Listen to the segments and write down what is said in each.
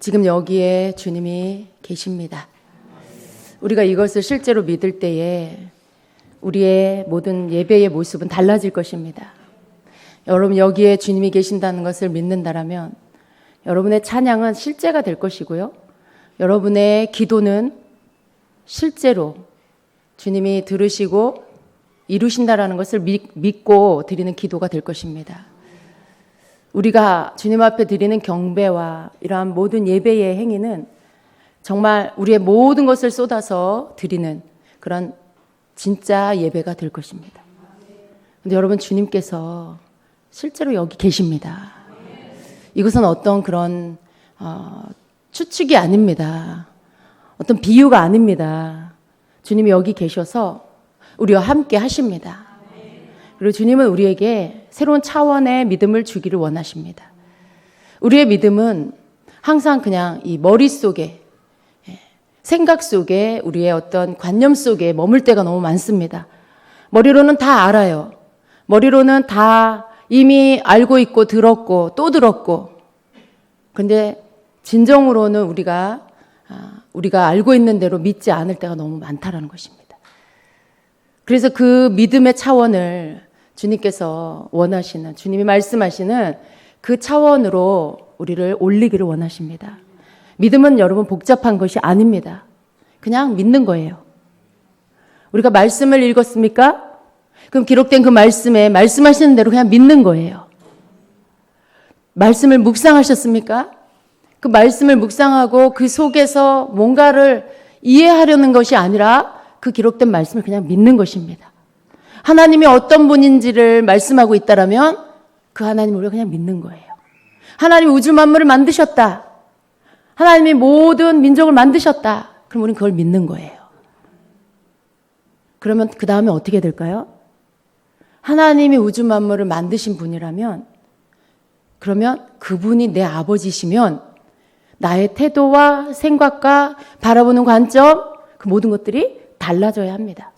지금 여기에 주님이 계십니다. 우리가 이것을 실제로 믿을 때에 우리의 모든 예배의 모습은 달라질 것입니다. 여러분, 여기에 주님이 계신다는 것을 믿는다라면 여러분의 찬양은 실제가 될 것이고요. 여러분의 기도는 실제로 주님이 들으시고 이루신다라는 것을 믿고 드리는 기도가 될 것입니다. 우리가 주님 앞에 드리는 경배와 이러한 모든 예배의 행위는 정말 우리의 모든 것을 쏟아서 드리는 그런 진짜 예배가 될 것입니다. 근데 여러분, 주님께서 실제로 여기 계십니다. 이것은 어떤 그런 추측이 아닙니다. 어떤 비유가 아닙니다. 주님이 여기 계셔서 우리와 함께 하십니다. 그리고 주님은 우리에게 새로운 차원의 믿음을 주기를 원하십니다. 우리의 믿음은 항상 그냥 이 머릿속에, 생각 속에, 우리의 어떤 관념 속에 머물 때가 너무 많습니다. 머리로는 다 알아요. 머리로는 다 이미 알고 있고 들었고 또 들었고. 근데 진정으로는 우리가 알고 있는 대로 믿지 않을 때가 너무 많다라는 것입니다. 그래서 그 믿음의 차원을 주님께서 원하시는, 주님이 말씀하시는 그 차원으로 우리를 올리기를 원하십니다. 믿음은 여러분 복잡한 것이 아닙니다. 그냥 믿는 거예요. 우리가 말씀을 읽었습니까? 그럼 기록된 그 말씀에 말씀하시는 대로 그냥 믿는 거예요. 말씀을 묵상하셨습니까? 그 말씀을 묵상하고 그 속에서 뭔가를 이해하려는 것이 아니라 그 기록된 말씀을 그냥 믿는 것입니다. 하나님이 어떤 분인지를 말씀하고 있다라면 그 하나님을 우리가 그냥 믿는 거예요. 하나님이 우주 만물을 만드셨다. 하나님이 모든 민족을 만드셨다. 그럼 우리는 그걸 믿는 거예요. 그러면 그 다음에 어떻게 될까요? 하나님이 우주 만물을 만드신 분이라면, 그러면 그분이 내 아버지시면 나의 태도와 생각과 바라보는 관점, 그 모든 것들이 달라져야 합니다.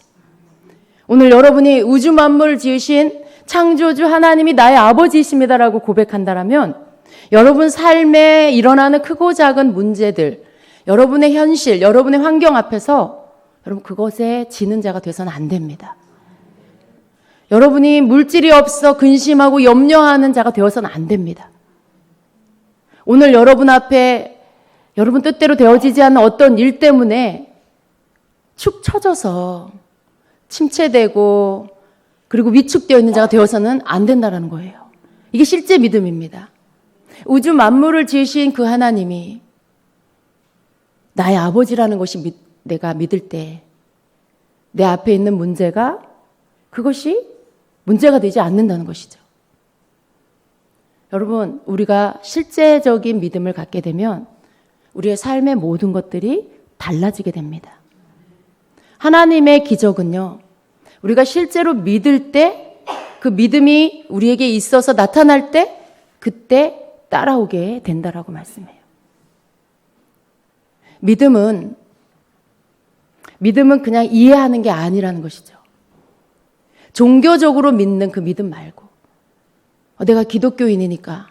오늘 여러분이 우주 만물을 지으신 창조주 하나님이 나의 아버지이십니다라고 고백한다라면 여러분 삶에 일어나는 크고 작은 문제들, 여러분의 현실, 여러분의 환경 앞에서 여러분 그것에 지는 자가 돼서는 안 됩니다. 여러분이 물질이 없어 근심하고 염려하는 자가 되어서는 안 됩니다. 오늘 여러분 앞에 여러분 뜻대로 되어지지 않는 어떤 일 때문에 축 처져서 침체되고 그리고 위축되어 있는 자가 되어서는 안 된다는 거예요. 이게 실제 믿음입니다. 우주 만물을 지으신 그 하나님이 나의 아버지라는 것이 내가 믿을 때 내 앞에 있는 문제가 그것이 문제가 되지 않는다는 것이죠. 여러분, 우리가 실제적인 믿음을 갖게 되면 우리의 삶의 모든 것들이 달라지게 됩니다. 하나님의 기적은요, 우리가 실제로 믿을 때 그 믿음이 우리에게 있어서 나타날 때 그때 따라오게 된다라고 말씀해요. 믿음은 그냥 이해하는 게 아니라는 것이죠. 종교적으로 믿는 그 믿음 말고 내가 기독교인이니까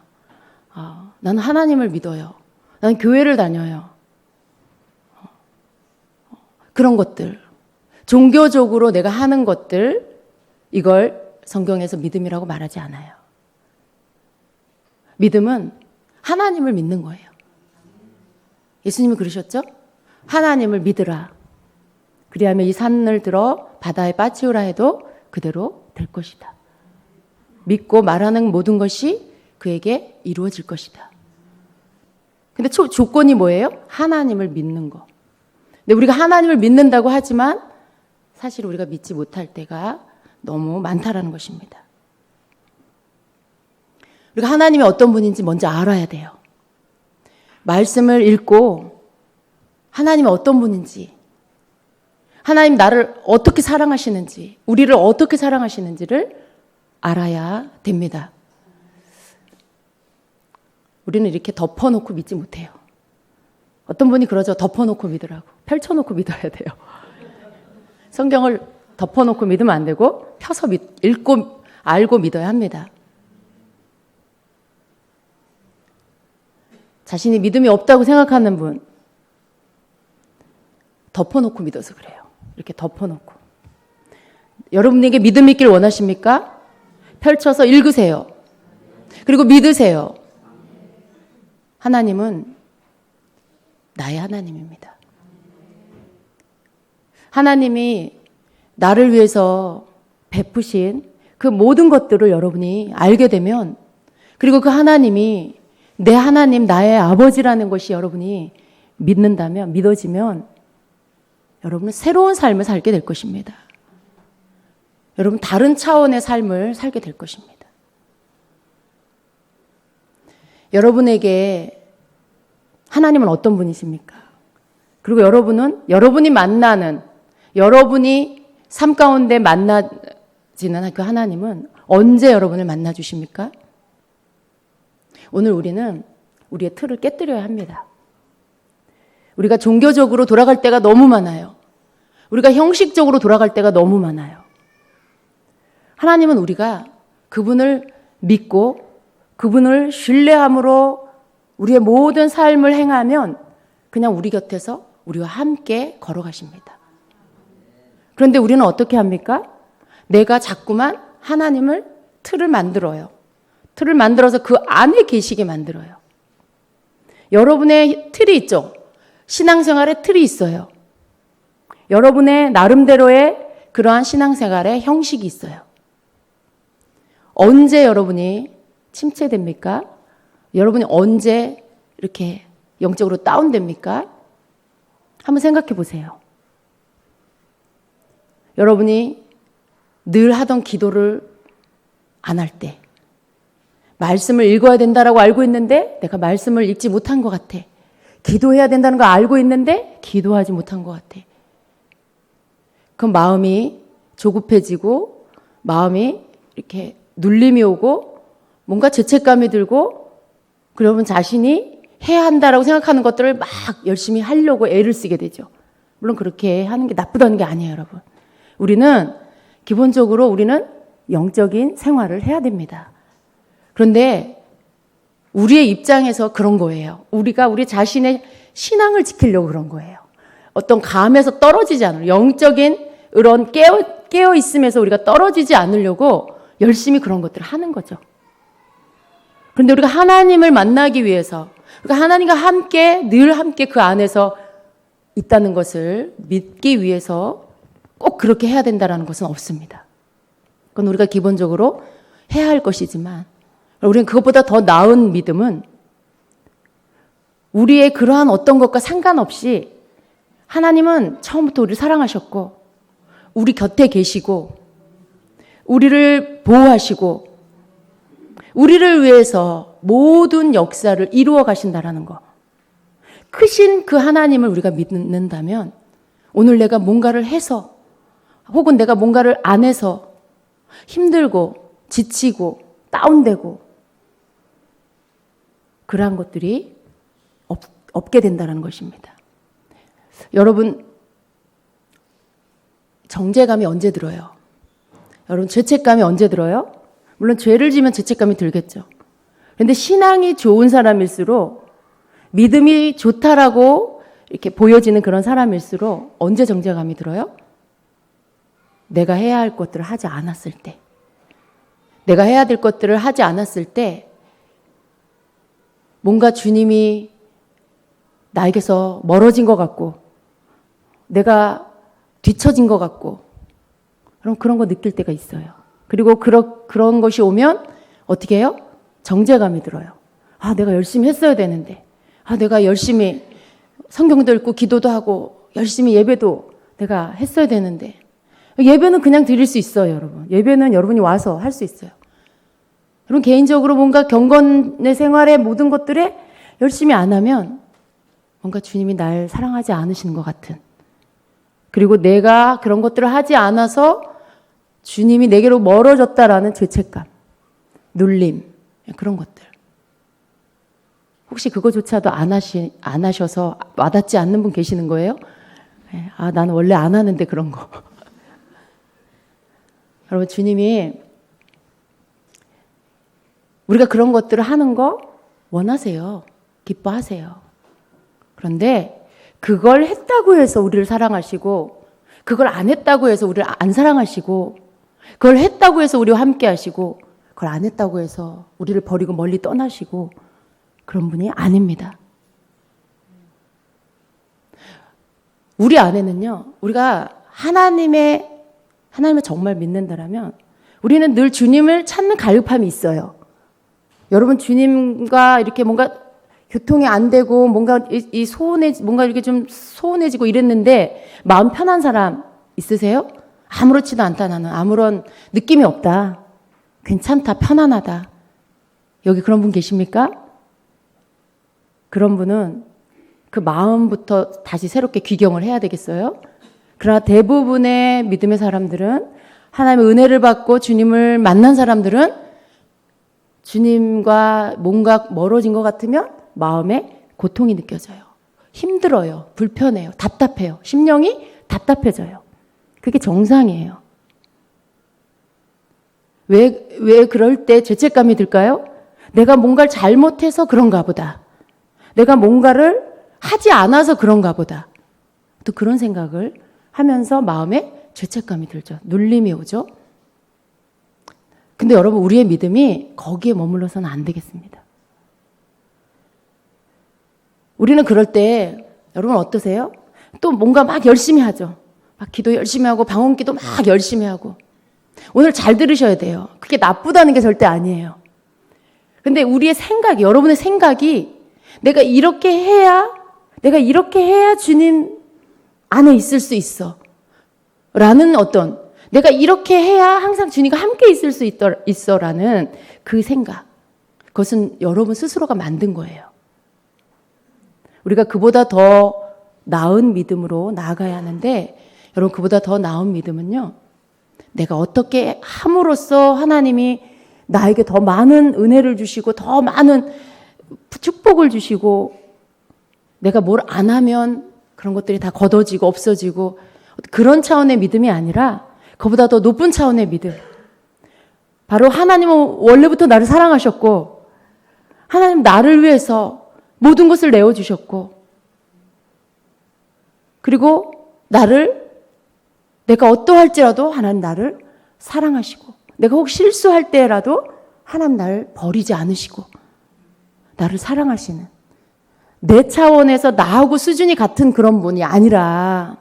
나는 하나님을 믿어요. 나는 교회를 다녀요. 그런 것들, 종교적으로 내가 하는 것들, 이걸 성경에서 믿음이라고 말하지 않아요. 믿음은 하나님을 믿는 거예요. 예수님이 그러셨죠? 하나님을 믿으라. 그리하면 이 산을 들어 바다에 빠지우라 해도 그대로 될 것이다. 믿고 말하는 모든 것이 그에게 이루어질 것이다. 근데 조건이 뭐예요? 하나님을 믿는 거. 근데 우리가 하나님을 믿는다고 하지만 사실 우리가 믿지 못할 때가 너무 많다라는 것입니다. 우리가 하나님이 어떤 분인지 먼저 알아야 돼요. 말씀을 읽고 하나님이 어떤 분인지, 하나님 나를 어떻게 사랑하시는지, 우리를 어떻게 사랑하시는지를 알아야 됩니다. 우리는 이렇게 덮어놓고 믿지 못해요. 어떤 분이 그러죠. 덮어놓고 믿으라고. 펼쳐놓고 믿어야 돼요. 성경을 덮어놓고 믿으면 안 되고 펴서 읽고 알고 믿어야 합니다. 자신이 믿음이 없다고 생각하는 분, 덮어놓고 믿어서 그래요. 이렇게 덮어놓고. 여러분에게 믿음 있기를 원하십니까? 펼쳐서 읽으세요. 그리고 믿으세요. 하나님은 나의 하나님입니다. 하나님이 나를 위해서 베푸신 그 모든 것들을 여러분이 알게 되면, 그리고 그 하나님이 내 하나님, 나의 아버지라는 것이 여러분이 믿는다면, 믿어지면 여러분은 새로운 삶을 살게 될 것입니다. 여러분 다른 차원의 삶을 살게 될 것입니다. 여러분에게 하나님은 어떤 분이십니까? 그리고 여러분은 여러분이 만나는, 여러분이 삶 가운데 만나지는 그 하나님은 언제 여러분을 만나 주십니까? 오늘 우리는 우리의 틀을 깨뜨려야 합니다. 우리가 종교적으로 돌아갈 때가 너무 많아요. 우리가 형식적으로 돌아갈 때가 너무 많아요. 하나님은 우리가 그분을 믿고 그분을 신뢰함으로 우리의 모든 삶을 행하면 그냥 우리 곁에서 우리와 함께 걸어가십니다. 그런데 우리는 어떻게 합니까? 내가 자꾸만 하나님을 틀을 만들어요. 틀을 만들어서 그 안에 계시게 만들어요. 여러분의 틀이 있죠? 신앙생활의 틀이 있어요. 여러분의 나름대로의 그러한 신앙생활의 형식이 있어요. 언제 여러분이 침체됩니까? 여러분이 언제 이렇게 영적으로 다운됩니까? 한번 생각해 보세요. 여러분이 늘 하던 기도를 안 할 때, 말씀을 읽어야 된다라고 알고 있는데 내가 말씀을 읽지 못한 것 같아. 기도해야 된다는 거 알고 있는데 기도하지 못한 것 같아. 그럼 마음이 조급해지고 마음이 이렇게 눌림이 오고 뭔가 죄책감이 들고, 그러면 자신이 해야 한다라고 생각하는 것들을 막 열심히 하려고 애를 쓰게 되죠. 물론 그렇게 하는 게 나쁘다는 게 아니에요, 여러분. 기본적으로 우리는 영적인 생활을 해야 됩니다. 그런데 우리의 입장에서 그런 거예요. 우리가 우리 자신의 신앙을 지키려고 그런 거예요. 어떤 감에서 떨어지지 않으려, 영적인 이런 깨어 있음에서 우리가 떨어지지 않으려고 열심히 그런 것들을 하는 거죠. 그런데 우리가 하나님을 만나기 위해서, 우리가 하나님과 함께 늘 함께 그 안에서 있다는 것을 믿기 위해서 꼭 그렇게 해야 된다는 것은 없습니다. 그건 우리가 기본적으로 해야 할 것이지만, 우리는 그것보다 더 나은 믿음은 우리의 그러한 어떤 것과 상관없이 하나님은 처음부터 우리를 사랑하셨고 우리 곁에 계시고 우리를 보호하시고 우리를 위해서 모든 역사를 이루어 가신다라는 거. 크신 그 하나님을 우리가 믿는다면 오늘 내가 뭔가를 해서 혹은 내가 뭔가를 안 해서 힘들고 지치고 다운되고 그러한 것들이 없게 된다는 것입니다. 여러분, 정죄감이 언제 들어요? 여러분, 죄책감이 언제 들어요? 물론 죄를 지면 죄책감이 들겠죠. 그런데 신앙이 좋은 사람일수록, 믿음이 좋다라고 이렇게 보여지는 그런 사람일수록 언제 정죄감이 들어요? 내가 해야 할 것들을 하지 않았을 때, 내가 해야 될 것들을 하지 않았을 때 뭔가 주님이 나에게서 멀어진 것 같고 내가 뒤처진 것 같고 그런 거 느낄 때가 있어요. 그리고 그런 것이 오면 어떻게 해요? 정죄감이 들어요. 아, 내가 열심히 했어야 되는데, 아, 내가 열심히 성경도 읽고 기도도 하고 열심히 예배도 내가 했어야 되는데. 예배는 그냥 드릴 수 있어요, 여러분. 예배는 여러분이 와서 할 수 있어요. 여러분 개인적으로 뭔가 경건의 생활의 모든 것들에 열심히 안 하면 뭔가 주님이 날 사랑하지 않으시는 것 같은, 그리고 내가 그런 것들을 하지 않아서 주님이 내게로 멀어졌다라는 죄책감, 눌림, 그런 것들. 혹시 그거조차도 안 하셔서 와닿지 않는 분 계시는 거예요? 아, 나는 원래 안 하는데 그런 거. 여러분, 주님이 우리가 그런 것들을 하는 거 원하세요. 기뻐하세요. 그런데 그걸 했다고 해서 우리를 사랑하시고, 그걸 안 했다고 해서 우리를 안 사랑하시고, 그걸 했다고 해서 우리와 함께 하시고, 그걸 안 했다고 해서 우리를 버리고 멀리 떠나시고, 그런 분이 아닙니다. 우리 안에는요, 우리가 하나님을 정말 믿는다라면 우리는 늘 주님을 찾는 갈급함이 있어요. 여러분, 주님과 이렇게 뭔가 교통이 안 되고 뭔가 뭔가 이렇게 좀 소원해지고 이랬는데 마음 편한 사람 있으세요? 아무렇지도 않다, 나는 아무런 느낌이 없다, 괜찮다, 편안하다. 여기 그런 분 계십니까? 그런 분은 그 마음부터 다시 새롭게 귀경을 해야 되겠어요? 그러나 대부분의 믿음의 사람들은, 하나님의 은혜를 받고 주님을 만난 사람들은 주님과 뭔가 멀어진 것 같으면 마음에 고통이 느껴져요. 힘들어요. 불편해요. 답답해요. 심령이 답답해져요. 그게 정상이에요. 왜 그럴 때 죄책감이 들까요? 내가 뭔가를 잘못해서 그런가 보다. 내가 뭔가를 하지 않아서 그런가 보다. 또 그런 생각을 하면서 마음에 죄책감이 들죠. 눌림이 오죠. 근데 여러분, 우리의 믿음이 거기에 머물러서는 안 되겠습니다. 우리는 그럴 때 여러분 어떠세요? 또 뭔가 막 열심히 하죠. 막 기도 열심히 하고 방언기도 막 열심히 하고. 오늘 잘 들으셔야 돼요. 그게 나쁘다는 게 절대 아니에요. 근데 우리의 생각이, 여러분의 생각이 내가 이렇게 해야 주님 안에 있을 수 있어 라는 어떤, 내가 이렇게 해야 항상 주님과 함께 있을 수 있어 라는 그 생각, 그것은 여러분 스스로가 만든 거예요. 우리가 그보다 더 나은 믿음으로 나아가야 하는데, 여러분, 그보다 더 나은 믿음은요, 내가 어떻게 함으로써 하나님이 나에게 더 많은 은혜를 주시고 더 많은 축복을 주시고, 내가 뭘 안 하면 그런 것들이 다 걷어지고 없어지고, 그런 차원의 믿음이 아니라 그보다 더 높은 차원의 믿음. 바로 하나님은 원래부터 나를 사랑하셨고, 하나님 나를 위해서 모든 것을 내어주셨고, 그리고 내가 어떠할지라도 하나님 나를 사랑하시고, 내가 혹 실수할 때라도 하나님 나를 버리지 않으시고 나를 사랑하시는, 내 차원에서 나하고 수준이 같은 그런 분이 아니라,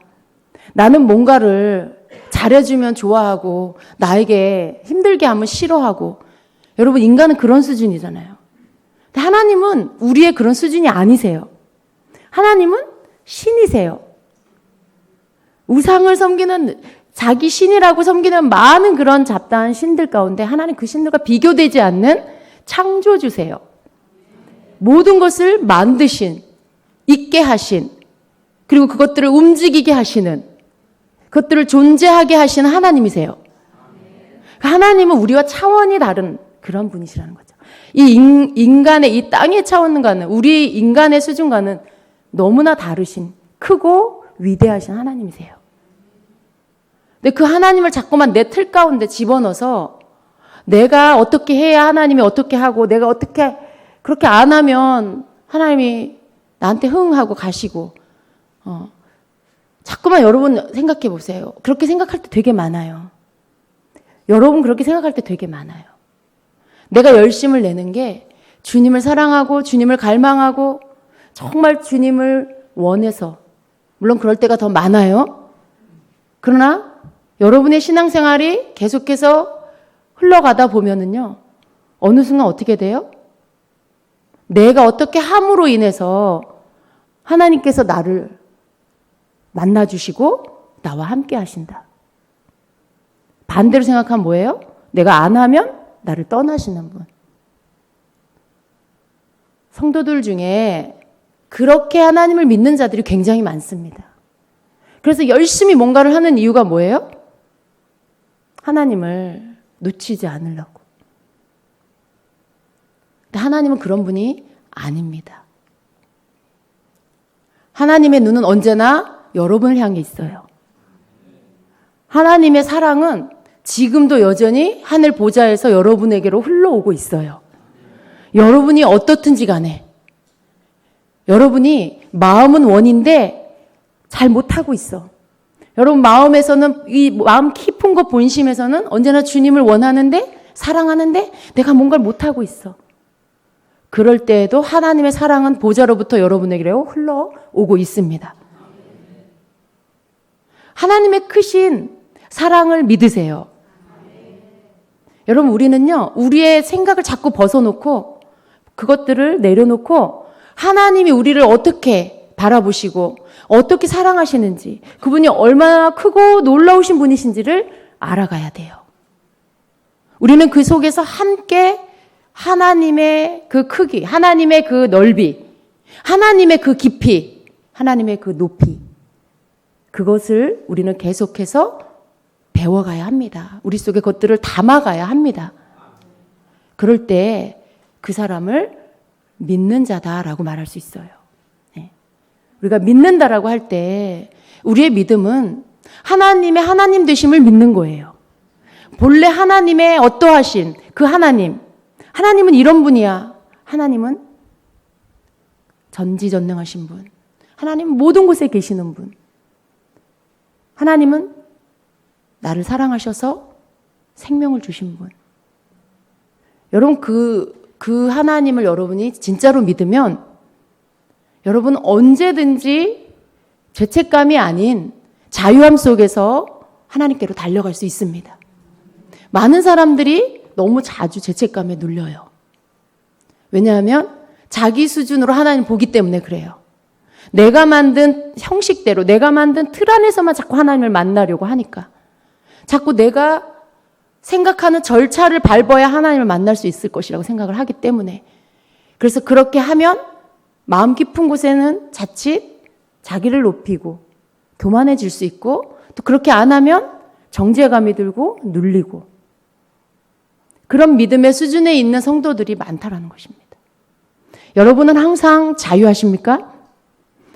나는 뭔가를 잘해주면 좋아하고 나에게 힘들게 하면 싫어하고, 여러분, 인간은 그런 수준이잖아요. 근데 하나님은 우리의 그런 수준이 아니세요. 하나님은 신이세요. 우상을 섬기는, 자기 신이라고 섬기는 많은 그런 잡다한 신들 가운데 하나님 그 신들과 비교되지 않는 창조주세요. 모든 것을 만드신, 있게 하신, 그리고 그것들을 움직이게 하시는, 그것들을 존재하게 하시는 하나님이세요. 하나님은 우리와 차원이 다른 그런 분이시라는 거죠. 이 인간의, 이 땅의 차원과는, 우리 인간의 수준과는 너무나 다르신, 크고 위대하신 하나님이세요. 근데 그 하나님을 자꾸만 내 틀 가운데 집어넣어서 내가 어떻게 해야 하나님이 어떻게 하고, 내가 어떻게 그렇게 안 하면 하나님이 나한테 흥하고 가시고, 자꾸만 여러분 생각해 보세요. 그렇게 생각할 때 되게 많아요. 여러분 그렇게 생각할 때 되게 많아요. 내가 열심을 내는 게 주님을 사랑하고 주님을 갈망하고 정말 주님을 원해서, 물론 그럴 때가 더 많아요. 그러나 여러분의 신앙생활이 계속해서 흘러가다 보면은요, 어느 순간 어떻게 돼요? 내가 어떻게 함으로 인해서 하나님께서 나를 만나주시고 나와 함께 하신다. 반대로 생각하면 뭐예요? 내가 안 하면 나를 떠나시는 분. 성도들 중에 그렇게 하나님을 믿는 자들이 굉장히 많습니다. 그래서 열심히 뭔가를 하는 이유가 뭐예요? 하나님을 놓치지 않으려고. 근데 하나님은 그런 분이 아닙니다. 하나님의 눈은 언제나 여러분을 향해 있어요. 하나님의 사랑은 지금도 여전히 하늘 보좌에서 여러분에게로 흘러오고 있어요. 여러분이 어떻든지 간에, 여러분이 마음은 원인데 잘 못하고 있어. 여러분 마음에서는, 이 마음 깊은 것 본심에서는 언제나 주님을 원하는데, 사랑하는데 내가 뭔가를 못하고 있어. 그럴 때에도 하나님의 사랑은 보좌로부터 여러분에게로 흘러오고 있습니다. 하나님의 크신 사랑을 믿으세요. 여러분, 우리는요, 우리의 생각을 자꾸 벗어놓고 그것들을 내려놓고 하나님이 우리를 어떻게 바라보시고 어떻게 사랑하시는지, 그분이 얼마나 크고 놀라우신 분이신지를 알아가야 돼요. 우리는 그 속에서 함께 하나님의 그 크기, 하나님의 그 넓이, 하나님의 그 깊이, 하나님의 그 높이, 그것을 우리는 계속해서 배워가야 합니다. 우리 속에 그것들을 담아가야 합니다. 그럴 때 그 사람을 믿는 자다라고 말할 수 있어요. 네. 우리가 믿는다라고 할 때 우리의 믿음은 하나님의 하나님 되심을 믿는 거예요. 본래 하나님의 어떠하신 그 하나님, 하나님은 이런 분이야. 하나님은 전지전능하신 분, 하나님은 모든 곳에 계시는 분, 하나님은 나를 사랑하셔서 생명을 주신 분. 여러분, 그 하나님을 여러분이 진짜로 믿으면 여러분 언제든지 죄책감이 아닌 자유함 속에서 하나님께로 달려갈 수 있습니다. 많은 사람들이 너무 자주 죄책감에 눌려요. 왜냐하면 자기 수준으로 하나님 보기 때문에 그래요. 내가 만든 형식대로, 내가 만든 틀 안에서만 자꾸 하나님을 만나려고 하니까, 자꾸 내가 생각하는 절차를 밟아야 하나님을 만날 수 있을 것이라고 생각을 하기 때문에, 그래서 그렇게 하면 마음 깊은 곳에는 자칫 자기를 높이고 교만해질 수 있고, 또 그렇게 안 하면 정죄감이 들고 눌리고, 그런 믿음의 수준에 있는 성도들이 많다라는 것입니다. 여러분은 항상 자유하십니까?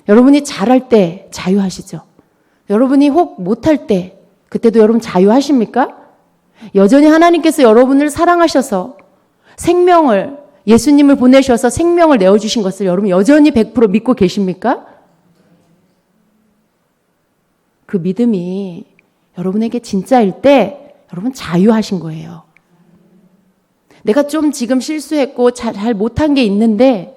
여러분이 잘할 때 자유하시죠? 여러분이 혹 못할 때 그때도 여러분 자유하십니까? 여전히 하나님께서 여러분을 사랑하셔서 생명을, 예수님을 보내셔서 생명을 내어주신 것을 여러분 여전히 100% 믿고 계십니까? 그 믿음이 여러분에게 진짜일 때 여러분 자유하신 거예요. 내가 좀 지금 실수했고 잘 못한 게 있는데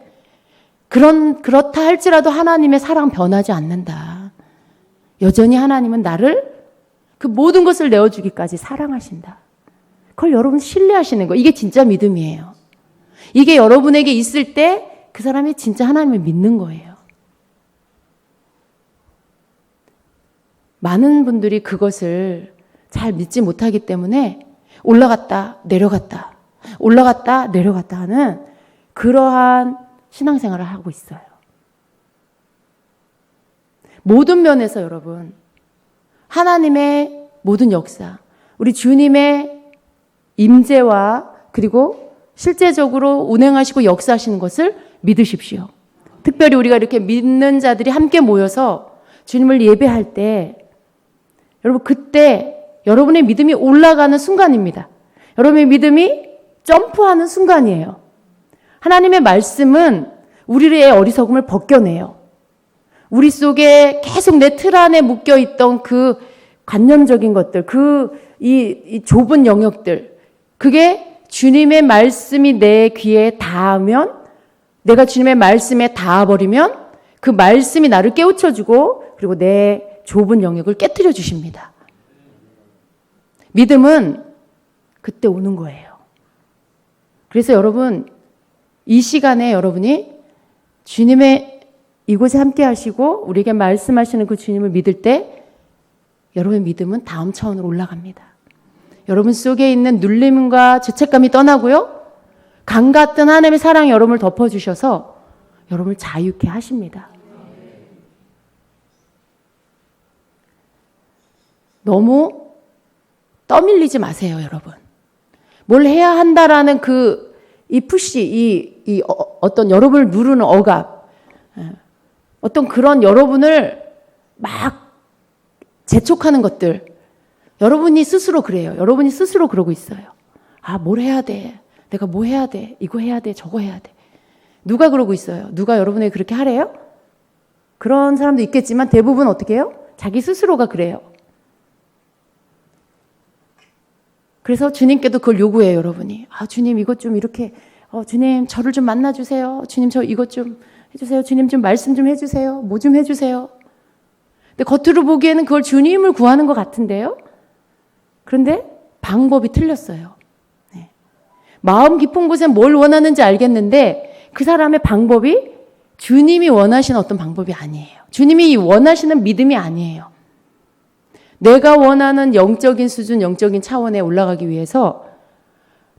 그렇다 할지라도 하나님의 사랑 변하지 않는다. 여전히 하나님은 나를 그 모든 것을 내어주기까지 사랑하신다. 그걸 여러분 신뢰하시는 거예요. 이게 진짜 믿음이에요. 이게 여러분에게 있을 때 그 사람이 진짜 하나님을 믿는 거예요. 많은 분들이 그것을 잘 믿지 못하기 때문에 올라갔다 내려갔다 올라갔다 내려갔다 하는 그러한 신앙생활을 하고 있어요. 모든 면에서 여러분, 하나님의 모든 역사, 우리 주님의 임재와 그리고 실제적으로 운행하시고 역사하시는 것을 믿으십시오. 특별히 우리가 이렇게 믿는 자들이 함께 모여서 주님을 예배할 때, 여러분 그때 여러분의 믿음이 올라가는 순간입니다. 여러분의 믿음이 점프하는 순간이에요. 하나님의 말씀은 우리의 어리석음을 벗겨내요. 우리 속에 계속 내 틀 안에 묶여있던 그 관념적인 것들, 이 좁은 영역들, 그게 주님의 말씀이 내 귀에 닿으면, 내가 주님의 말씀에 닿아버리면 그 말씀이 나를 깨우쳐주고 그리고 내 좁은 영역을 깨트려 주십니다. 믿음은 그때 오는 거예요. 그래서 여러분, 이 시간에 여러분이 주님의 이곳에 함께 하시고 우리에게 말씀하시는 그 주님을 믿을 때 여러분의 믿음은 다음 차원으로 올라갑니다. 여러분 속에 있는 눌림과 죄책감이 떠나고요, 강 같은 하나님의 사랑이 여러분을 덮어주셔서 여러분을 자유케 하십니다. 너무 떠밀리지 마세요, 여러분. 뭘 해야 한다라는 이 푸시, 어떤 여러분을 누르는 억압, 어떤 그런 여러분을 막 재촉하는 것들, 여러분이 스스로 그래요. 여러분이 스스로 그러고 있어요. 아, 뭘 해야 돼? 내가 뭐 해야 돼? 이거 해야 돼? 저거 해야 돼? 누가 그러고 있어요? 누가 여러분에게 그렇게 하래요? 그런 사람도 있겠지만 대부분 어떻게 해요? 자기 스스로가 그래요. 그래서 주님께도 그걸 요구해요, 여러분이. 주님 이것 좀 이렇게, 주님 저를 좀 만나주세요. 주님 저 이것 좀 해주세요. 주님 좀 말씀 좀 해주세요. 뭐 좀 해주세요. 근데 겉으로 보기에는 그걸 주님을 구하는 것 같은데요. 그런데 방법이 틀렸어요. 네. 마음 깊은 곳에 뭘 원하는지 알겠는데 그 사람의 방법이 주님이 원하시는 어떤 방법이 아니에요. 주님이 원하시는 믿음이 아니에요. 내가 원하는 영적인 수준, 영적인 차원에 올라가기 위해서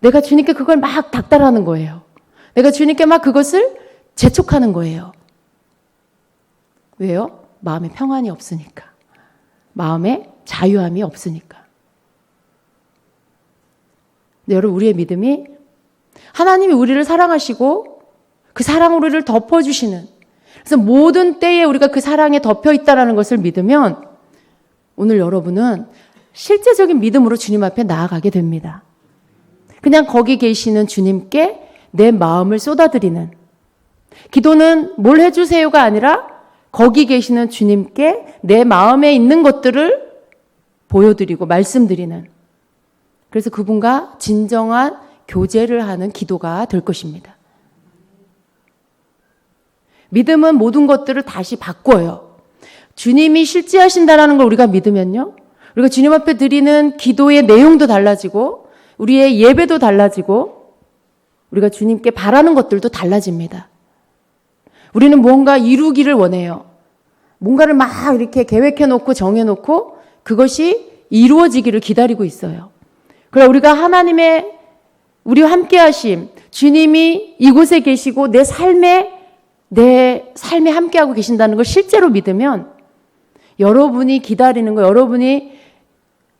내가 주님께 그걸 막 닥달하는 거예요. 내가 주님께 막 그것을 재촉하는 거예요. 왜요? 마음에 평안이 없으니까. 마음에 자유함이 없으니까. 근데 여러분, 우리의 믿음이 하나님이 우리를 사랑하시고 그 사랑으로 우리를 덮어주시는, 그래서 모든 때에 우리가 그 사랑에 덮여 있다는 것을 믿으면 오늘 여러분은 실제적인 믿음으로 주님 앞에 나아가게 됩니다. 그냥 거기 계시는 주님께 내 마음을 쏟아드리는, 기도는 뭘 해주세요가 아니라 거기 계시는 주님께 내 마음에 있는 것들을 보여드리고 말씀드리는, 그래서 그분과 진정한 교제를 하는 기도가 될 것입니다. 믿음은 모든 것들을 다시 바꿔요. 주님이 실제하신다는 걸 우리가 믿으면요, 우리가 주님 앞에 드리는 기도의 내용도 달라지고 우리의 예배도 달라지고 우리가 주님께 바라는 것들도 달라집니다. 우리는 뭔가 이루기를 원해요. 뭔가를 막 이렇게 계획해놓고 정해놓고 그것이 이루어지기를 기다리고 있어요. 그러나 우리가 하나님의 우리와 함께 하심, 주님이 이곳에 계시고 내 삶에 함께하고 계신다는 걸 실제로 믿으면 여러분이 기다리는 거, 여러분이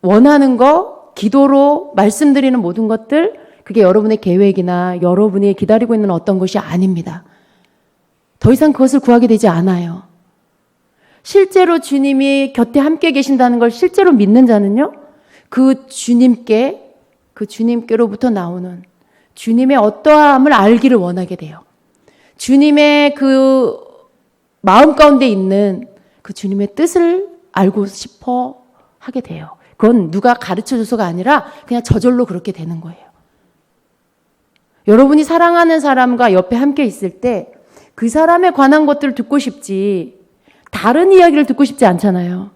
원하는 거, 기도로 말씀드리는 모든 것들, 그게 여러분의 계획이나 여러분이 기다리고 있는 어떤 것이 아닙니다. 더 이상 그것을 구하게 되지 않아요. 실제로 주님이 곁에 함께 계신다는 걸 실제로 믿는 자는요, 그 주님께로부터 나오는 주님의 어떠함을 알기를 원하게 돼요. 주님의 그 마음 가운데 있는 그 주님의 뜻을 알고 싶어 하게 돼요. 그건 누가 가르쳐줘서가 아니라 그냥 저절로 그렇게 되는 거예요. 여러분이 사랑하는 사람과 옆에 함께 있을 때 그 사람에 관한 것들을 듣고 싶지 다른 이야기를 듣고 싶지 않잖아요.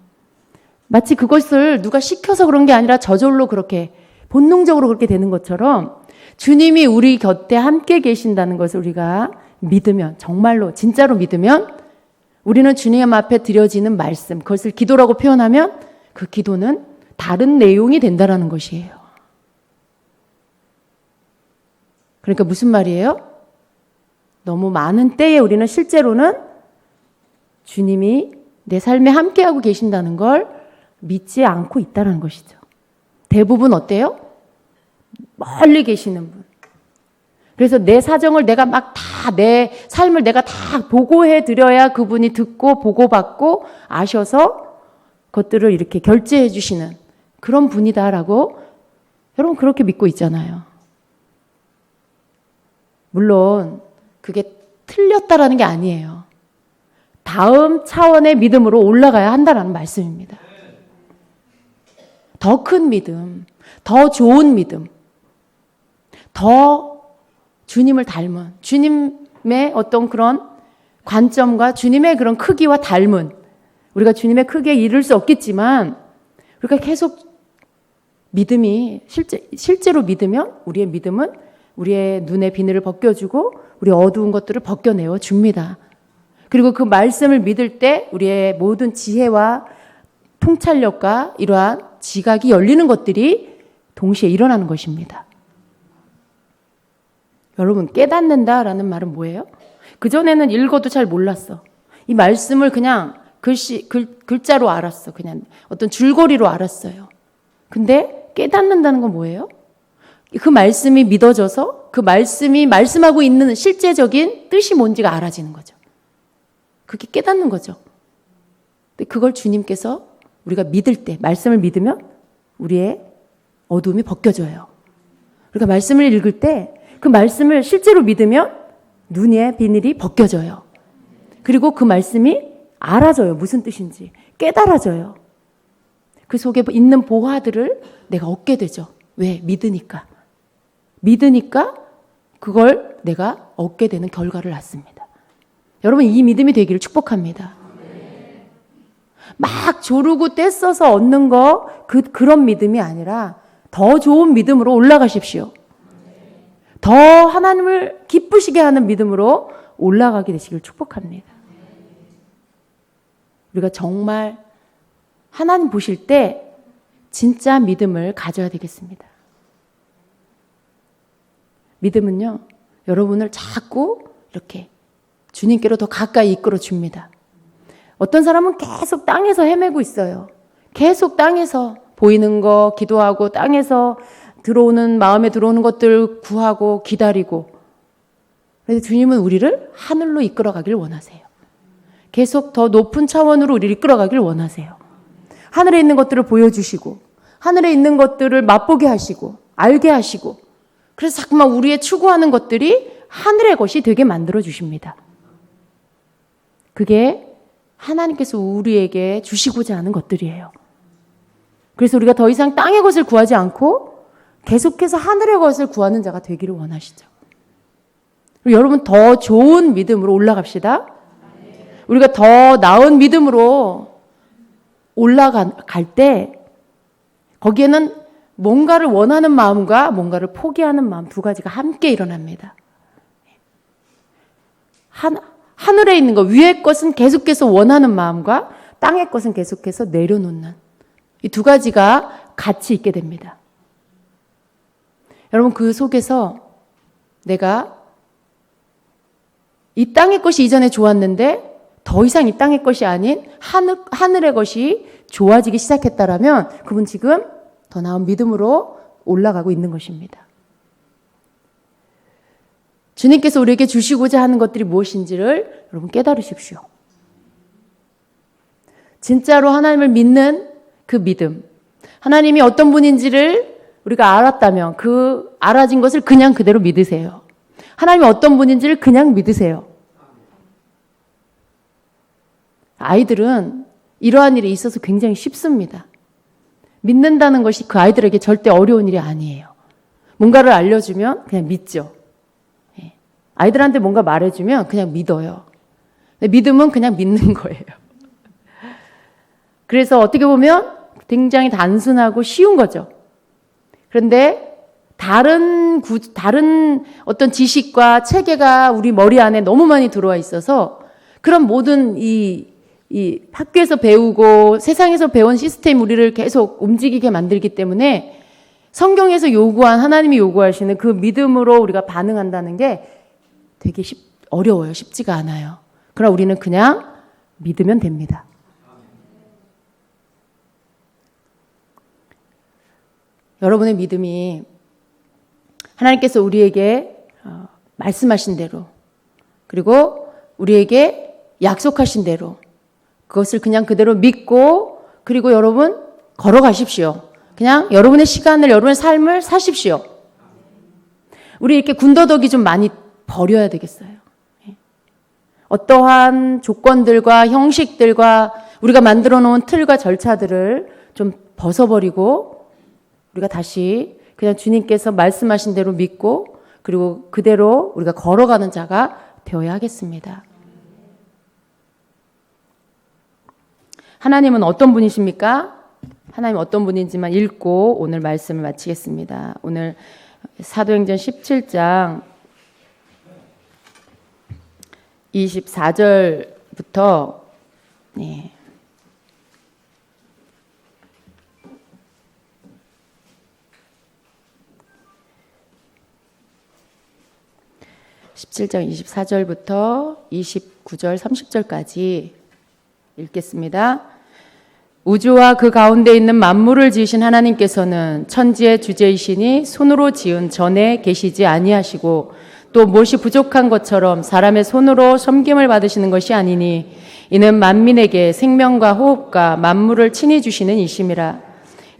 마치 그것을 누가 시켜서 그런 게 아니라 저절로 그렇게 본능적으로 그렇게 되는 것처럼 주님이 우리 곁에 함께 계신다는 것을 우리가 믿으면, 정말로 진짜로 믿으면 우리는 주님 앞에 드려지는 말씀, 그것을 기도라고 표현하면 그 기도는 다른 내용이 된다는 것이에요. 그러니까 무슨 말이에요? 너무 많은 때에 우리는 실제로는 주님이 내 삶에 함께하고 계신다는 걸 믿지 않고 있다는 것이죠. 대부분 어때요? 멀리 계시는 분. 그래서 내 사정을 내가 막 다, 내 삶을 내가 다 보고해 드려야 그분이 듣고 보고받고 아셔서 그것들을 이렇게 결제해 주시는 그런 분이다라고 여러분 그렇게 믿고 있잖아요. 물론 그게 틀렸다라는 게 아니에요. 다음 차원의 믿음으로 올라가야 한다라는 말씀입니다. 더 큰 믿음, 더 좋은 믿음, 더 주님을 닮은, 주님의 어떤 그런 관점과 주님의 그런 크기와 닮은, 우리가 주님의 크기에 이를 수 없겠지만 우리가 계속 믿음이 실제로 믿으면 우리의 믿음은 우리의 눈의 비늘을 벗겨주고 우리 어두운 것들을 벗겨내어 줍니다. 그리고 그 말씀을 믿을 때 우리의 모든 지혜와 통찰력과 이러한 지각이 열리는 것들이 동시에 일어나는 것입니다. 여러분, 깨닫는다라는 말은 뭐예요? 그전에는 읽어도 잘 몰랐어. 이 말씀을 그냥 글자로 알았어. 그냥 어떤 줄거리로 알았어요. 근데 깨닫는다는 건 뭐예요? 그 말씀이 믿어져서 그 말씀이 말씀하고 있는 실제적인 뜻이 뭔지가 알아지는 거죠. 그게 깨닫는 거죠. 근데 그걸 주님께서 우리가 믿을 때, 말씀을 믿으면 우리의 어두움이 벗겨져요. 우리가 말씀을 읽을 때 그 말씀을 실제로 믿으면 눈의 비늘이 벗겨져요. 그리고 그 말씀이 알아져요. 무슨 뜻인지. 깨달아져요. 그 속에 있는 보화들을 내가 얻게 되죠. 왜? 믿으니까. 믿으니까 그걸 내가 얻게 되는 결과를 낳습니다. 여러분, 이 믿음이 되기를 축복합니다. 막 조르고 떼써서 얻는 그런 믿음이 아니라 더 좋은 믿음으로 올라가십시오. 더 하나님을 기쁘시게 하는 믿음으로 올라가게 되시길 축복합니다. 우리가 정말 하나님 보실 때 진짜 믿음을 가져야 되겠습니다. 믿음은요, 여러분을 자꾸 이렇게 주님께로 더 가까이 이끌어 줍니다. 어떤 사람은 계속 땅에서 헤매고 있어요. 계속 땅에서 보이는 거 기도하고 땅에서 마음에 들어오는 것들 구하고 기다리고. 그래서 주님은 우리를 하늘로 이끌어가길 원하세요. 계속 더 높은 차원으로 우리를 이끌어가길 원하세요. 하늘에 있는 것들을 보여주시고 하늘에 있는 것들을 맛보게 하시고 알게 하시고, 그래서 자꾸만 우리의 추구하는 것들이 하늘의 것이 되게 만들어 주십니다. 그게 하나님께서 우리에게 주시고자 하는 것들이에요. 그래서 우리가 더 이상 땅의 것을 구하지 않고 계속해서 하늘의 것을 구하는 자가 되기를 원하시죠. 여러분, 더 좋은 믿음으로 올라갑시다. 우리가 더 나은 믿음으로 올라갈 때 거기에는 뭔가를 원하는 마음과 뭔가를 포기하는 마음 두 가지가 함께 일어납니다. 하늘에 있는 것, 위의 것은 계속해서 원하는 마음과 땅의 것은 계속해서 내려놓는 이 두 가지가 같이 있게 됩니다. 여러분, 그 속에서 내가 이 땅의 것이 이전에 좋았는데 더 이상 이 땅의 것이 아닌 하늘의 것이 좋아지기 시작했다라면 그분 지금 더 나은 믿음으로 올라가고 있는 것입니다. 주님께서 우리에게 주시고자 하는 것들이 무엇인지를 여러분 깨달으십시오. 진짜로 하나님을 믿는 그 믿음, 하나님이 어떤 분인지를 우리가 알았다면 그 알아진 것을 그냥 그대로 믿으세요. 하나님이 어떤 분인지를 그냥 믿으세요. 아이들은 이러한 일이 있어서 굉장히 쉽습니다. 믿는다는 것이 그 아이들에게 절대 어려운 일이 아니에요. 뭔가를 알려주면 그냥 믿죠. 아이들한테 뭔가 말해주면 그냥 믿어요. 믿음은 그냥 믿는 거예요. 그래서 어떻게 보면 굉장히 단순하고 쉬운 거죠. 그런데 다른 어떤 지식과 체계가 우리 머리 안에 너무 많이 들어와 있어서 그런 모든 이 학교에서 배우고 세상에서 배운 시스템이 우리를 계속 움직이게 만들기 때문에 성경에서 요구한, 하나님이 요구하시는 그 믿음으로 우리가 반응한다는 게 되게 어려워요. 쉽지가 않아요. 그러나 우리는 그냥 믿으면 됩니다. 여러분의 믿음이 하나님께서 우리에게 말씀하신 대로, 그리고 우리에게 약속하신 대로 그것을 그냥 그대로 믿고, 그리고 여러분 걸어가십시오. 그냥 여러분의 시간을, 여러분의 삶을 사십시오. 우리 이렇게 군더더기 좀 많이 버려야 되겠어요. 어떠한 조건들과 형식들과 우리가 만들어 놓은 틀과 절차들을 좀 벗어버리고 우리가 다시 그냥 주님께서 말씀하신 대로 믿고, 그리고 그대로 우리가 걸어가는 자가 되어야 하겠습니다. 하나님은 어떤 분이십니까? 하나님 어떤 분인지만 읽고 오늘 말씀을 마치겠습니다. 오늘 사도행전 17장 24절부터 17장 24절부터 29절 30절까지 읽겠습니다. 우주와 그 가운데 있는 만물을 지으신 하나님께서는 천지의 주제이시니 손으로 지은 전에 계시지 아니하시고 또 무엇이 부족한 것처럼 사람의 손으로 섬김을 받으시는 것이 아니니 이는 만민에게 생명과 호흡과 만물을 친히 주시는 이심이라.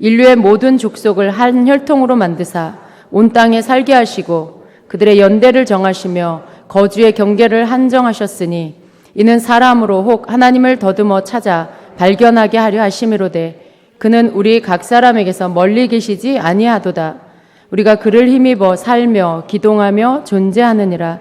인류의 모든 족속을 한 혈통으로 만드사 온 땅에 살게 하시고 그들의 연대를 정하시며 거주의 경계를 한정하셨으니 이는 사람으로 혹 하나님을 더듬어 찾아 발견하게 하려 하심이로되 그는 우리 각 사람에게서 멀리 계시지 아니하도다. 우리가 그를 힘입어 살며 기동하며 존재하느니라.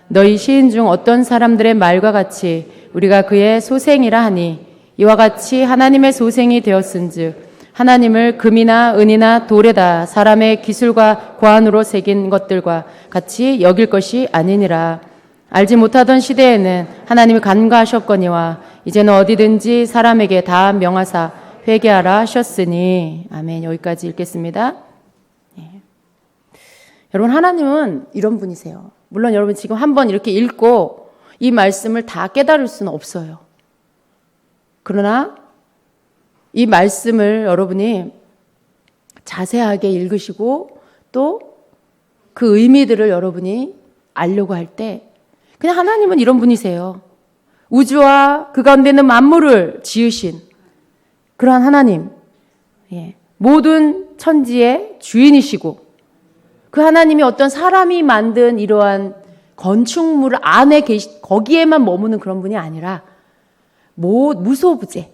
너희 시인 중 어떤 사람들의 말과 같이 우리가 그의 소생이라 하니 이와 같이 하나님의 소생이 되었은즉 하나님을 금이나 은이나 돌에다 사람의 기술과 고안으로 새긴 것들과 같이 여길 것이 아니니라. 알지 못하던 시대에는 하나님이 간과하셨거니와 이제는 어디든지 사람에게 다 명하사 회개하라 하셨으니. 아멘. 여기까지 읽겠습니다. 예. 여러분, 하나님은 이런 분이세요. 물론 여러분 지금 한번 이렇게 읽고 이 말씀을 다 깨달을 수는 없어요. 그러나 이 말씀을 여러분이 자세하게 읽으시고 또 그 의미들을 여러분이 알려고 할 때 그냥 하나님은 이런 분이세요. 우주와 그 가운데 있는 만물을 지으신 그러한 하나님, 모든 천지의 주인이시고 그 하나님이 어떤 사람이 만든 이러한 건축물 안에 거기에만 머무는 그런 분이 아니라 무소부재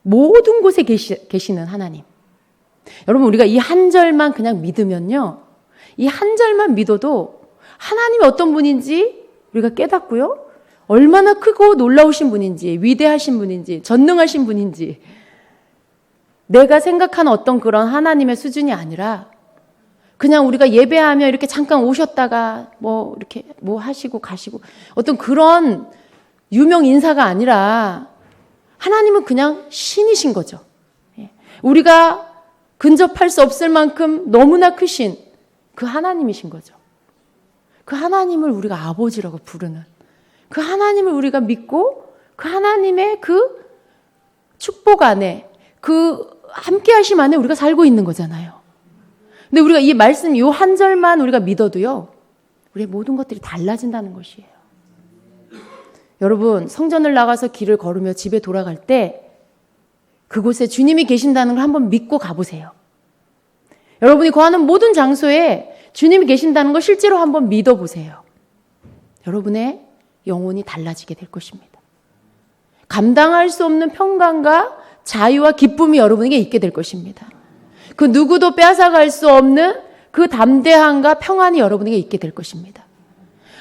모든 곳에 계시는 하나님. 여러분, 우리가 이 한 절만 그냥 믿으면요, 이 한 절만 믿어도 하나님이 어떤 분인지 우리가 깨닫고요, 얼마나 크고 놀라우신 분인지, 위대하신 분인지, 전능하신 분인지, 내가 생각하는 어떤 그런 하나님의 수준이 아니라 그냥 우리가 예배하며 이렇게 잠깐 오셨다가 이렇게 하시고 가시고 어떤 그런 유명 인사가 아니라 하나님은 그냥 신이신 거죠. 우리가 근접할 수 없을 만큼 너무나 크신 그 하나님이신 거죠. 그 하나님을 우리가 아버지라고 부르는 그 하나님을 우리가 믿고 그 하나님의 그 축복 안에 그 함께 하심 안에 우리가 살고 있는 거잖아요. 근데 우리가 이 말씀 요 한 절만 우리가 믿어도요, 우리의 모든 것들이 달라진다는 것이에요. 여러분, 성전을 나가서 길을 걸으며 집에 돌아갈 때 그곳에 주님이 계신다는 걸 한번 믿고 가보세요. 여러분이 거하는 모든 장소에 주님이 계신다는 걸 실제로 한번 믿어보세요. 여러분의 영혼이 달라지게 될 것입니다. 감당할 수 없는 평강과 자유와 기쁨이 여러분에게 있게 될 것입니다. 그 누구도 빼앗아갈 수 없는 그 담대함과 평안이 여러분에게 있게 될 것입니다.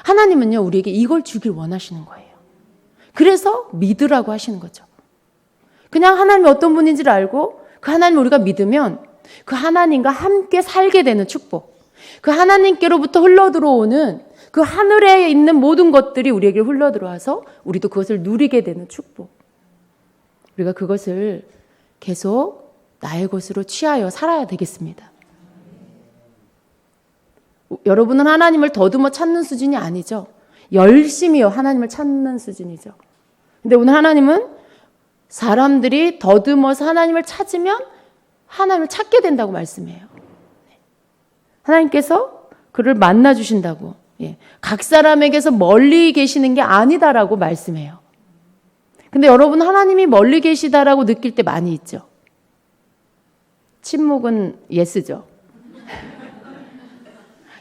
하나님은요, 우리에게 이걸 주길 원하시는 거예요. 그래서 믿으라고 하시는 거죠. 그냥 하나님이 어떤 분인지를 알고 그 하나님을 우리가 믿으면 그 하나님과 함께 살게 되는 축복, 그 하나님께로부터 흘러들어오는 그 하늘에 있는 모든 것들이 우리에게 흘러들어와서 우리도 그것을 누리게 되는 축복, 우리가 그것을 계속 나의 것으로 취하여 살아야 되겠습니다. 여러분은 하나님을 더듬어 찾는 수준이 아니죠. 열심히요 하나님을 찾는 수준이죠. 근데 오늘 하나님은 사람들이 더듬어서 하나님을 찾으면 하나님을 찾게 된다고 말씀해요. 하나님께서 그를 만나 주신다고, 각 사람에게서 멀리 계시는 게 아니다라고 말씀해요. 근데 여러분, 하나님이 멀리 계시다라고 느낄 때 많이 있죠. 침묵은 예스죠.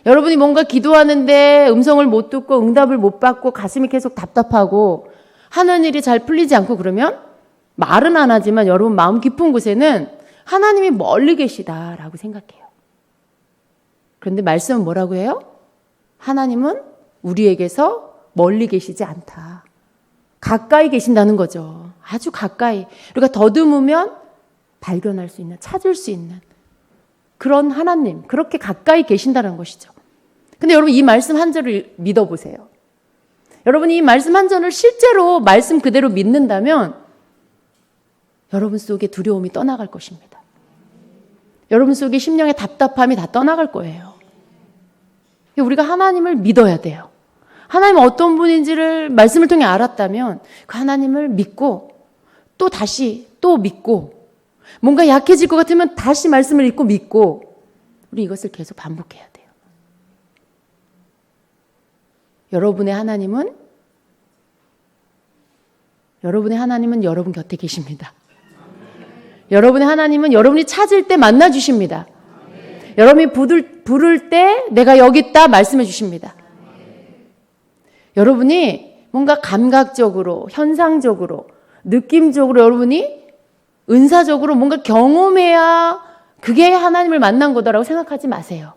여러분이 뭔가 기도하는데 음성을 못 듣고 응답을 못 받고 가슴이 계속 답답하고 하는 일이 잘 풀리지 않고 그러면 말은 안 하지만 여러분 마음 깊은 곳에는 하나님이 멀리 계시다라고 생각해요. 그런데 말씀은 뭐라고 해요? 하나님은 우리에게서 멀리 계시지 않다. 가까이 계신다는 거죠. 아주 가까이. 우리가 더듬으면 발견할 수 있는, 찾을 수 있는 그런 하나님, 그렇게 가까이 계신다는 것이죠. 근데 여러분, 이 말씀 한 절을 믿어보세요. 여러분이 이 말씀 한 절을 실제로 말씀 그대로 믿는다면 여러분 속에 두려움이 떠나갈 것입니다. 여러분 속에 심령의 답답함이 다 떠나갈 거예요. 우리가 하나님을 믿어야 돼요. 하나님은 어떤 분인지를 말씀을 통해 알았다면 그 하나님을 믿고 또 다시 또 믿고, 뭔가 약해질 것 같으면 다시 말씀을 읽고 믿고, 우리 이것을 계속 반복해야 돼요. 여러분의 하나님은 여러분 곁에 계십니다. 여러분의 하나님은 여러분이 찾을 때 만나 주십니다. 여러분이 부를 때 내가 여기 있다 말씀해 주십니다. 여러분이 뭔가 감각적으로, 현상적으로, 느낌적으로 여러분이 은사적으로 뭔가 경험해야 그게 하나님을 만난 거다라고 생각하지 마세요.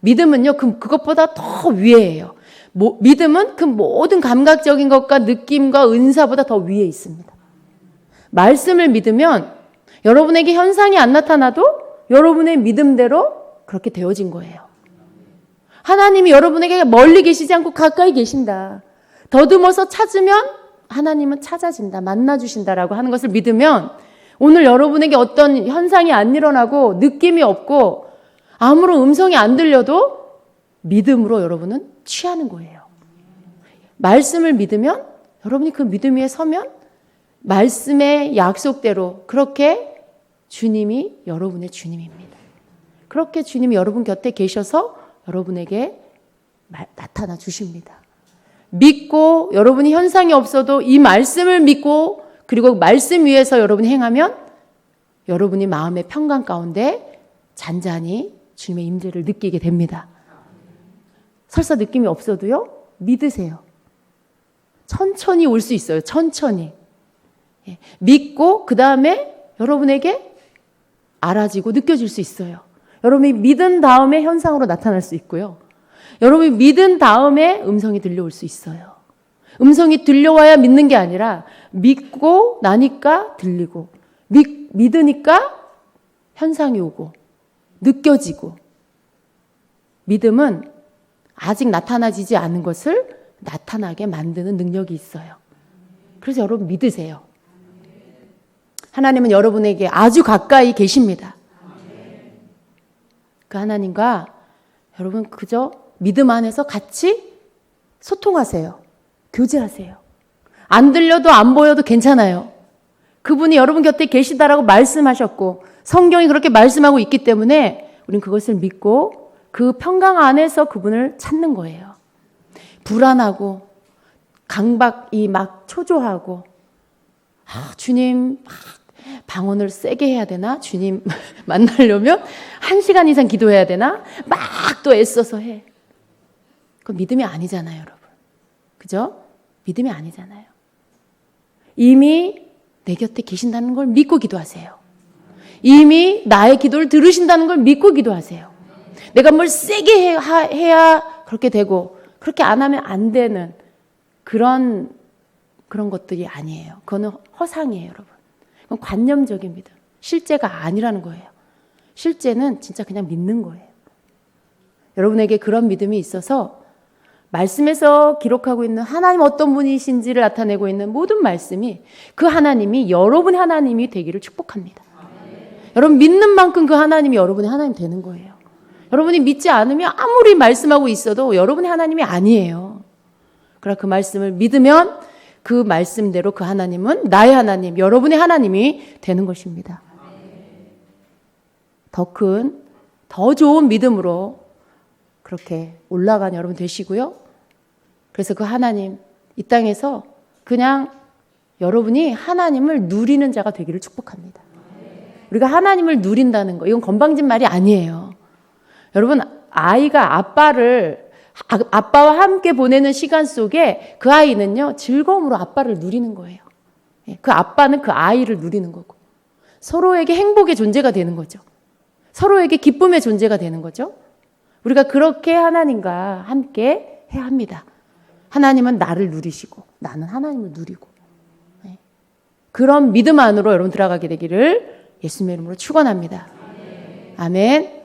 믿음은요, 그것보다 더 위에예요. 믿음은 그 모든 감각적인 것과 느낌과 은사보다 더 위에 있습니다. 말씀을 믿으면 여러분에게 현상이 안 나타나도 여러분의 믿음대로 그렇게 되어진 거예요. 하나님이 여러분에게 멀리 계시지 않고 가까이 계신다. 더듬어서 찾으면 하나님은 찾아진다. 만나주신다라고 하는 것을 믿으면 오늘 여러분에게 어떤 현상이 안 일어나고 느낌이 없고 아무런 음성이 안 들려도 믿음으로 여러분은 취하는 거예요. 말씀을 믿으면 여러분이 그 믿음 위에 서면 말씀의 약속대로 그렇게 주님이 여러분의 주님입니다. 그렇게 주님이 여러분 곁에 계셔서 여러분에게 나타나 주십니다. 믿고 여러분이 현상이 없어도 이 말씀을 믿고 그리고 말씀 위에서 여러분이 행하면 여러분이 마음의 평강 가운데 잔잔히 주님의 임재를 느끼게 됩니다. 설사 느낌이 없어도요, 믿으세요. 천천히 올 수 있어요. 천천히. 믿고 그 다음에 여러분에게 알아지고 느껴질 수 있어요. 여러분이 믿은 다음에 현상으로 나타날 수 있고요. 여러분이 믿은 다음에 음성이 들려올 수 있어요. 음성이 들려와야 믿는 게 아니라 믿고 나니까 들리고 믿으니까 현상이 오고 느껴지고 믿음은 아직 나타나지지 않은 것을 나타나게 만드는 능력이 있어요. 그래서 여러분 믿으세요. 하나님은 여러분에게 아주 가까이 계십니다. 그 하나님과 여러분 그저 믿음 안에서 같이 소통하세요. 교제하세요. 안 들려도 안 보여도 괜찮아요. 그분이 여러분 곁에 계시다라고 말씀하셨고 성경이 그렇게 말씀하고 있기 때문에 우리는 그것을 믿고 그 평강 안에서 그분을 찾는 거예요. 불안하고 강박이 막 초조하고 주님 방언을 세게 해야 되나? 주님 만나려면 1시간 이상 기도해야 되나? 막 또 애써서 해. 그건 믿음이 아니잖아요, 여러분. 그죠? 믿음이 아니잖아요. 이미 내 곁에 계신다는 걸 믿고 기도하세요. 이미 나의 기도를 들으신다는 걸 믿고 기도하세요. 내가 뭘 세게 해야 그렇게 되고 그렇게 안 하면 안 되는 그런 것들이 아니에요. 그거는 허상이에요, 여러분. 그건 관념적인 믿음. 실제가 아니라는 거예요. 실제는 진짜 그냥 믿는 거예요. 여러분에게 그런 믿음이 있어서 말씀에서 기록하고 있는 하나님 어떤 분이신지를 나타내고 있는 모든 말씀이 그 하나님이 여러분의 하나님이 되기를 축복합니다. 여러분 믿는 만큼 그 하나님이 여러분의 하나님 되는 거예요. 여러분이 믿지 않으면 아무리 말씀하고 있어도 여러분의 하나님이 아니에요. 그러나 그 말씀을 믿으면 그 말씀대로 그 하나님은 나의 하나님, 여러분의 하나님이 되는 것입니다. 더 큰, 더 좋은 믿음으로 그렇게 올라간 여러분 되시고요. 그래서 그 하나님, 이 땅에서 그냥 여러분이 하나님을 누리는 자가 되기를 축복합니다. 우리가 하나님을 누린다는 거, 이건 건방진 말이 아니에요. 여러분, 아이가 아빠와 함께 보내는 시간 속에 그 아이는요, 즐거움으로 아빠를 누리는 거예요. 그 아빠는 그 아이를 누리는 거고, 서로에게 행복의 존재가 되는 거죠. 서로에게 기쁨의 존재가 되는 거죠. 우리가 그렇게 하나님과 함께 해야 합니다. 하나님은 나를 누리시고, 나는 하나님을 누리고. 그런 믿음 안으로 여러분 들어가게 되기를 예수님의 이름으로 축원합니다. 아멘.